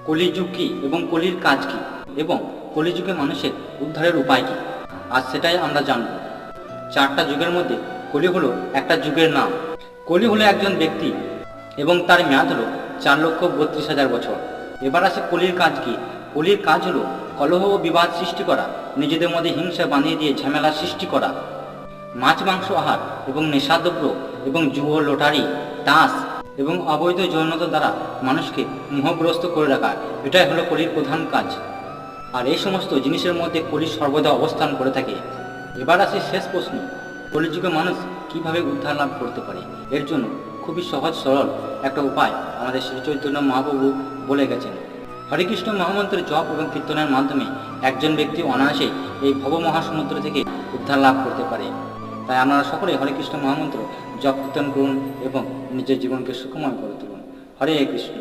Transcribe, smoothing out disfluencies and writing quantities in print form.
কলিযুগ কি এবং কলির কাজ কি এবং কলিযুগে মানুষের উদ্ধারের উপায় কি, আজ সেটাই আমরা জানব। চারটা যুগের মধ্যে কলি হলো একটা যুগের নাম। কলি হলো একজন ব্যক্তি এবং তার মেয়াদ হলো 4,32,000 বছর। এবার আসে কলির কাজ কি। কলির কাজ হলো কলহ ও বিবাদ সৃষ্টি করা, নিজেদের মধ্যে হিংসা বানিয়ে দিয়ে ঝামেলা সৃষ্টি করা, মাছ মাংস আহার এবং নেশাদ্রব্য এবং জুয়ো লটারি তাস এবং অবৈধ যৌনতা দ্বারা মানুষকে মোহগ্রস্ত করে রাখা, এটাই হলো কলির প্রধান কাজ। আর এই সমস্ত জিনিসের মধ্যে কলি সর্বদা অবস্থান করে থাকে। এবার আসে শেষ প্রশ্ন, কলিযুগে মানুষ কিভাবে উদ্ধার লাভ করতে পারে। এর জন্য খুবই সহজ সরল একটা উপায় আমাদের শ্রী চৈতন্য মহাপ্রভু বলে গেছেন। হরে কৃষ্ণ মহামন্ত্রের জপ এবং কীর্তনের মাধ্যমে একজন ব্যক্তি অনায়াসে এই ভব মহাসমুদ্র থেকে উদ্ধার লাভ করতে পারে। তাই আপনারা সকলে হরে কৃষ্ণ মহামন্ত্র জপ কীর্তন করুন এবং নিজের জীবনকে সুখময় করে তুলুন। হরে কৃষ্ণ।